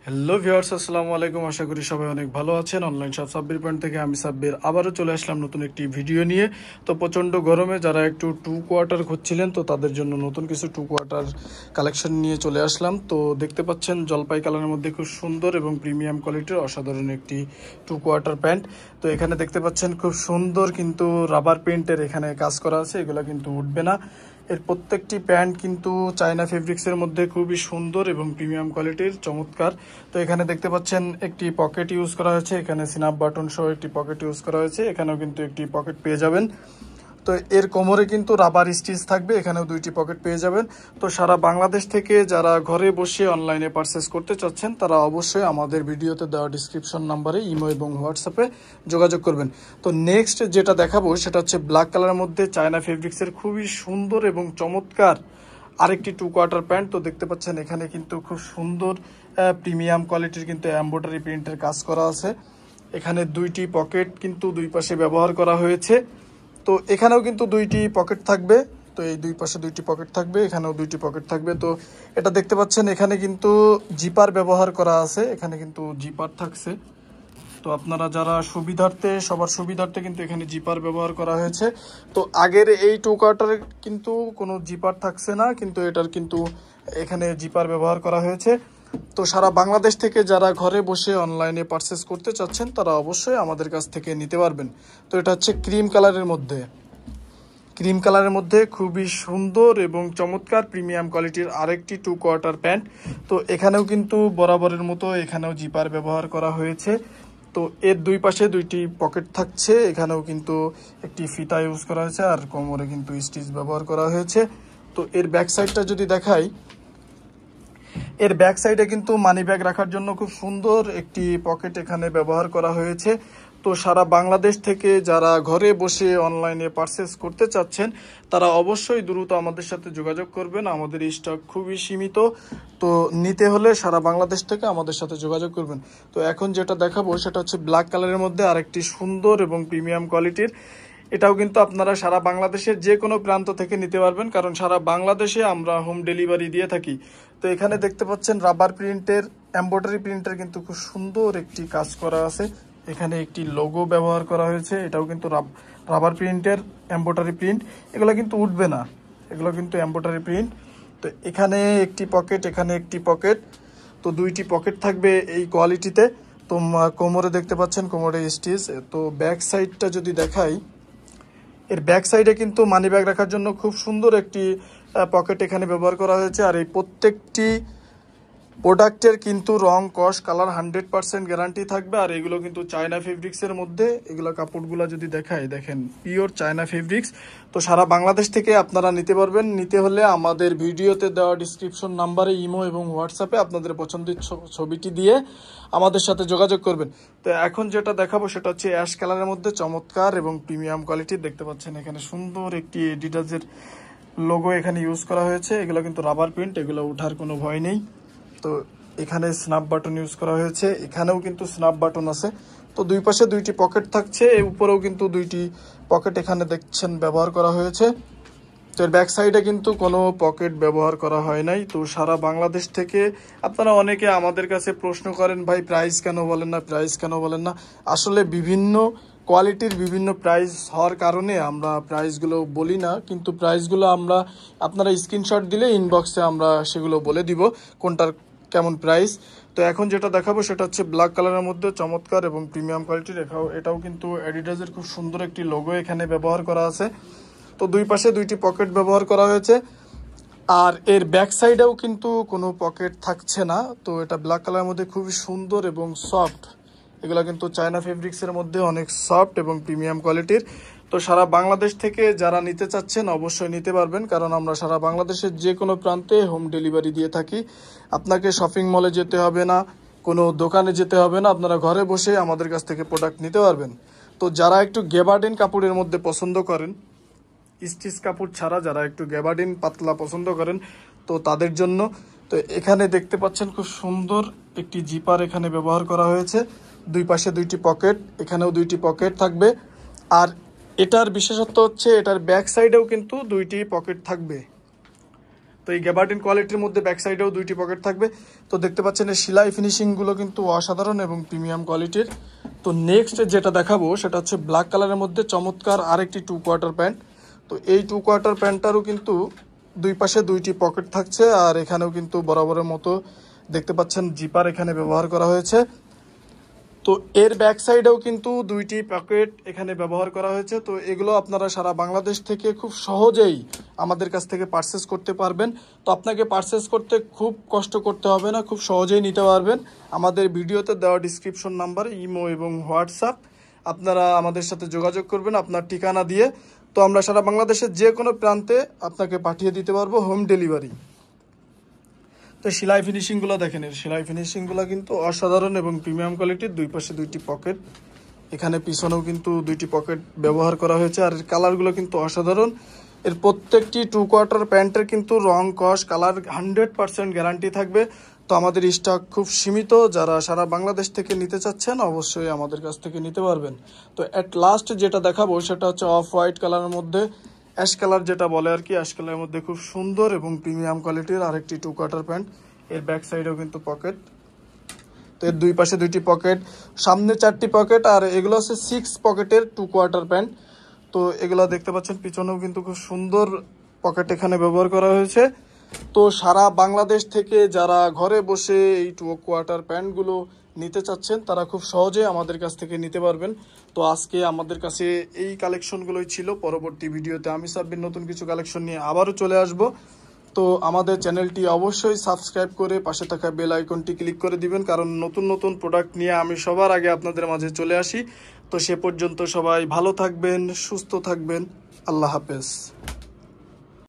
Hello viewers, আসসালামু আলাইকুম। আশা করি সবাই অনেক ভালো আছেন। অনলাইন শপ সাব্বির পয়েন্ট থেকে আমি সাব্বির আবারও চলে আসলাম নতুন একটি ভিডিও নিয়ে। তো প্রচণ্ড গরমে যারা একটু টু কোয়ার্টার খুঁজছিলেন, তো তাদের জন্য নতুন কিছু টু কোয়ার্টার কালেকশন নিয়ে চলে আসলাম। তো দেখতে পাচ্ছেন জলপাই কালারের মধ্যে খুব সুন্দর এবং প্রিমিয়াম কোয়ালিটির অসাধারণ একটি টু কোয়ার্টার প্যান্ট। তো এখানে দেখতে পাচ্ছেন খুব সুন্দর কিন্তু রাবার প্রিন্টের এখানে কাজ করা আছে, এগুলো কিন্তু উঠবে না। এর প্রত্যেকটি প্যান্ট কিন্তু চায়না ফেব্রিক্সের মধ্যে খুবই সুন্দর এবং প্রিমিয়াম কোয়ালিটির, চমৎকার। তো এখানে দেখতে পাচ্ছেন একটি পকেট ইউজ করা হয়েছে, এখানে সিনাপ বাটন সহ একটি পকেট ইউজ করা হয়েছে, এখানেও কিন্তু একটি পকেট পেয়ে যাবেন। তো এর কোমরে কিন্তু রাবার স্টিচ থাকবে, এখানেও দুইটি পকেট পেয়ে যাবেন। তো সারা বাংলাদেশ থেকে যারা ঘরে বসে অনলাইনে পারচেস করতে চাচ্ছেন, তারা অবশ্যই আমাদের ভিডিওতে দেওয়া ডিসক্রিপশন নাম্বারে ইমো এবং হোয়াটসঅ্যাপে যোগাযোগ করবেন। তো নেক্সট যেটা দেখাবো সেটা হচ্ছে ব্ল্যাক কালারের মধ্যে চায়না ফেব্রিক্সের খুবই সুন্দর এবং চমৎকার আরেকটি টু কোয়ার্টার প্যান্ট। তো দেখতে পাচ্ছেন এখানে কিন্তু খুব সুন্দর প্রিমিয়াম কোয়ালিটির কিন্তু এমব্রয়ডারি প্রিন্টের কাজ করা আছে। এখানে দুইটি পকেট কিন্তু দুই পাশে ব্যবহার করা হয়েছে। তো এখানেও কিন্তু দুইটি পকেট থাকবে। তো এই দুই পাশে দুইটি পকেট থাকবে, এখানেও দুইটি পকেট থাকবে। তো এটা দেখতে পাচ্ছেন এখানে কিন্তু জিপার ব্যবহার করা আছে, এখানে কিন্তু জিপার থাকছে। তো আপনারা যারা সুবিধার্থে, সবার সুবিধার্থে কিন্তু এখানে জিপার ব্যবহার করা হয়েছে। তো আগের এই টু কোয়ার্টারে কিন্তু কোনো জিপার থাকছে না, কিন্তু এটার কিন্তু এখানে জিপার ব্যবহার করা হয়েছে। তো সারা বাংলাদেশ থেকে যারা ঘরে বসে অনলাইনে পারচেস করতে চাচ্ছেন, তারা অবশ্যই আমাদের কাছ থেকে নিতে পারবেন। তো এটা হচ্ছে ক্রিম কালারের মধ্যে খুবই সুন্দর এবং চমৎকার প্রিমিয়াম কোয়ালিটির আরেকটি টু কোয়ার্টার প্যান্ট। তো এখানেও কিন্তু বরাবরের মতো এখানেও জিপার ব্যবহার করা হয়েছে। তো এর দুই পাশে দুইটি পকেট থাকছে, এখানেও কিন্তু একটি ফিতা ইউজ করা হয়েছে, আর কোমরে কিন্তু স্টিচ ব্যবহার করা হয়েছে। তো এর ব্যাক সাইডটা যদি দেখাই, এর ব্যাক সাইডে কিন্তু মানি ব্যাগ রাখার জন্য খুব সুন্দর একটি পকেট এখানে ব্যবহার করা হয়েছে। তো সারা বাংলাদেশ থেকে যারা ঘরে বসে অনলাইনে পারচেস করতে চাচ্ছেন, তারা অবশ্যই দ্রুত আমাদের সাথে যোগাযোগ করবেন। আমাদের স্টক খুবই সীমিত। তো নিতে হলে সারা বাংলাদেশ থেকে আমাদের সাথে যোগাযোগ করবেন। তো এখন যেটা দেখাবো সেটা হচ্ছে ব্ল্যাক কালারের মধ্যে আরেকটি সুন্দর এবং প্রিমিয়াম কোয়ালিটির। এটাও কিন্তু আপনারা সারা বাংলাদেশের যে কোনো প্রান্ত থেকে নিতে পারবেন, কারণ সারা বাংলাদেশে আমরা হোম ডেলিভারি দিয়ে থাকি। তো এখানে দেখতে পাচ্ছেন রাবার প্রিন্টের, এমব্রয়ডারি প্রিন্টের কিন্তু খুব সুন্দর একটি কাজ করা আছে। এখানে একটি লোগো ব্যবহার করা হয়েছে, এটাও কিন্তু রাবার প্রিন্টের এমব্রয়ডারি প্রিন্ট। এগুলো কিন্তু উঠবে না, এগুলো কিন্তু এমব্রয়ডারি প্রিন্ট। তো এখানে একটি পকেট, এখানে একটি পকেট, তো দুইটি পকেট থাকবে এই কোয়ালিটিতে। তো কোমরে দেখতে পাচ্ছেন কোমরে স্টিচ। তো ব্যাক সাইডটা যদি দেখাই, এর ব্যাক সাইডে কিন্তু মানি ব্যাগ রাখার জন্য খুব সুন্দর একটি পকেট এখানে ব্যবহার করা হয়েছে। আর এই প্রত্যেকটি প্রোডাক্টের কিন্তু রং, কস, কালার 100% গ্যারান্টি থাকবে। আর এগুলো কিন্তু চায়না ফেব্রিক্সের মধ্যে, এগুলো কাপড়গুলো যদি দেখাই, দেখেন পিওর চায়না ফেব্রিক্স। তো সারা বাংলাদেশ থেকে আপনারা নিতে পারবেন। নিতে হলে আমাদের ভিডিওতে দেওয়া ডিসক্রিপশন নাম্বারে ইমো এবং হোয়াটসঅ্যাপে আপনাদের পছন্দের ছবিটি দিয়ে আমাদের সাথে যোগাযোগ করবেন। তো এখন যেটা দেখাবো সেটা হচ্ছে অ্যাশ কালারের মধ্যে চমৎকার এবং প্রিমিয়াম কোয়ালিটির। দেখতে পাচ্ছেন এখানে সুন্দর একটি এডিডাসের লোগো এখানে ইউজ করা হয়েছে। এগুলো কিন্তু রাবার প্রিন্ট, এগুলো ওঠার কোনো ভয় নেই। তো এখানে স্ন্যাপ বাটন ইউজ করা হয়েছে, এখানেও কিন্তু স্ন্যাপ বাটন আছে। তো দুই পাশে দুইটি পকেট থাকছে, এর উপরেও কিন্তু দুইটি পকেট এখানে দেখছেন ব্যবহার করা হয়েছে। তো এর ব্যাক সাইডে কিন্তু কোনো পকেট ব্যবহার করা হয় নাই। তো সারা বাংলাদেশ থেকে আপনারা অনেকে আমাদের কাছে প্রশ্ন করেন, ভাই প্রাইস কেন বলেন না, প্রাইস কেন বলেন না। আসলে বিভিন্ন কোয়ালিটির বিভিন্ন প্রাইস হওয়ার কারণে আমরা প্রাইসগুলো বলি না, কিন্তু প্রাইসগুলো আমরা আপনারা স্ক্রিনশট দিলে ইনবক্সে আমরা সেগুলো বলে দিব কোনটার কেমন প্রাইস। তো এখন যেটা দেখাবো সেটা হচ্ছে ব্ল্যাক কালারের মধ্যে চমৎকার এবং প্রিমিয়াম কোয়ালিটির। এটাও কিন্তু অ্যাডিডাসের খুব সুন্দর একটি লোগো এখানে ব্যবহার করা আছে। তো দুই পাশে দুইটি পকেট ব্যবহার করা হয়েছে। আর এর ব্যাক সাইডেও কিন্তু কোনো পকেট থাকছে না। তো এটা ব্ল্যাক কালারের মধ্যে খুবই সুন্দর এবং সফট। এগুলো কিন্তু চায়না ফেব্রিক্সের মধ্যে অনেক সফট এবং প্রিমিয়াম কোয়ালিটির। তো সারা বাংলাদেশ থেকে যারা নিতে চাচ্ছেন অবশ্যই নিতে পারবেন, কারণ আমরা সারা বাংলাদেশের যে কোনো প্রান্তে হোম ডেলিভারি দিয়ে থাকি। আপনাকে শপিং মলে যেতে হবে না, কোনো দোকানে যেতে হবে না, আপনারা ঘরে বসে আমাদের কাছ থেকে প্রোডাক্ট নিতে পারবেন। তো যারা একটু গেবার্ডিন কাপড়ের মধ্যে পছন্দ করেন, স্টিচ কাপড় ছাড়া যারা একটু গ্যাবার্ডিন পাতলা পছন্দ করেন, তো তাদের জন্য। তো এখানে দেখতে পাচ্ছেন খুব সুন্দর একটি জিপার এখানে ব্যবহার করা হয়েছে। দুই পাশে দুইটি পকেট, এখানেও দুইটি পকেট থাকবে। আর এটার বিশেষত্ব হচ্ছে এটার ব্যাক সাইডেও কিন্তু দুইটি পকেট থাকবে। তো এই গ্যাবার্ডিন কোয়ালিটির মধ্যে ব্যাক সাইডেও 2টি পকেট থাকবে। তো দেখতে পাচ্ছেন এই সেলাই ফিনিশিংগুলো কিন্তু অসাধারণ এবং প্রিমিয়াম কোয়ালিটির। তো নেক্সট যেটা দেখাবো সেটা হচ্ছে ব্ল্যাক কালারের মধ্যে চমৎকার আরেকটি 2 কোয়ার্টার প্যান্ট। তো এই 2 কোয়ার্টার প্যান্টটারও কিন্তু দুই পাশে 2টি পকেট থাকছে, আর এখানেও কিন্তু বরাবরের মতো দেখতে পাচ্ছেন জিপার এখানে ব্যবহার করা হয়েছে। তো এর ব্যাক সাইডেও কিন্তু 2টি পকেট এখানে ব্যবহার করা হয়েছে। তো এগুলো আপনারা সারা বাংলাদেশ থেকে খুব সহজেই আমাদের কাছ থেকে পারচেস করতে পারবেন। তো আপনাকে পারচেস করতে খুব কষ্ট করতে হবে না, খুব সহজেই নিতে পারবেন। আমাদের ভিডিওতে দেওয়া ডিসক্রিপশন নাম্বার, ইমো এবং হোয়াটসঅ্যাপ, আপনারা আমাদের সাথে যোগাযোগ করবেন আপনার ঠিকানা দিয়ে। তো আমরা সারা বাংলাদেশের যে কোনো প্রান্তে আপনাকে পাঠিয়ে দিতে পারবো, হোম ডেলিভারি। তো সেলাই ফিনিশিংগুলো দেখেন, এর সেলাই ফিনিশিংগুলো কিন্তু অসাধারণ এবং প্রিমিয়াম কোয়ালিটির। দুই পাশে 2টি পকেট, এখানে পিছনেও কিন্তু 2টি পকেট ব্যবহার করা হয়েছে। আর এর কালারগুলো কিন্তু অসাধারণ। এর প্রত্যেকটি 2 কোয়ার্টার প্যান্টের কিন্তু রং, কস, কালার 100% গ্যারান্টি থাকবে। তো আমাদের স্টক খুব সীমিত, যারা সারা বাংলাদেশ থেকে নিতে চাচ্ছেন অবশ্যই আমাদের কাছ থেকে নিতে পারবেন। তো অ্যাট লাস্ট যেটা দেখাবো সেটা হচ্ছে অফ হোয়াইট কালারের মধ্যে অ্যাশ কালার, যেটা বলে আর কি, অ্যাশ কালারের মধ্যে খুব সুন্দর এবং প্রিমিয়াম কোয়ালিটির আরেকটি 2 কোয়ার্টার প্যান্ট। এর ব্যাক সাইডেও কিন্তু পকেট। তো এর দুই পাশে 2টি পকেট, সামনে 4টি পকেট, আর এগুলো হচ্ছে 6 পকেটের 2 কোয়ার্টার প্যান্ট। তো এগুলো দেখতে পাচ্ছেন পিছনেও কিন্তু খুব সুন্দর পকেট এখানে ব্যবহার করা হয়েছে। তো সারা বাংলাদেশ থেকে যারা ঘরে বসে এই 2 কোয়ার্টার প্যান্টগুলো নিতে চাচ্ছেন তারা খুব সহজে আমাদের কাছ থেকে নিতে পারবেন। তো আজকে আমাদের কাছে এই কালেকশনগুলোই ছিল। পরবর্তী ভিডিওতে আমি সাব্বির নতুন কিছু কালেকশন নিয়ে আবারও চলে আসব। তো আমাদের চ্যানেলটি অবশ্যই সাবস্ক্রাইব করে পাশে থাকা বেল আইকনটি ক্লিক করে দিবেন, কারণ নতুন নতুন প্রোডাক্ট নিয়ে আমি সবার আগে আপনাদের মাঝে চলে আসি। তো সে পর্যন্ত সবাই ভালো থাকবেন, সুস্থ থাকবেন। আল্লাহ হাফেজ।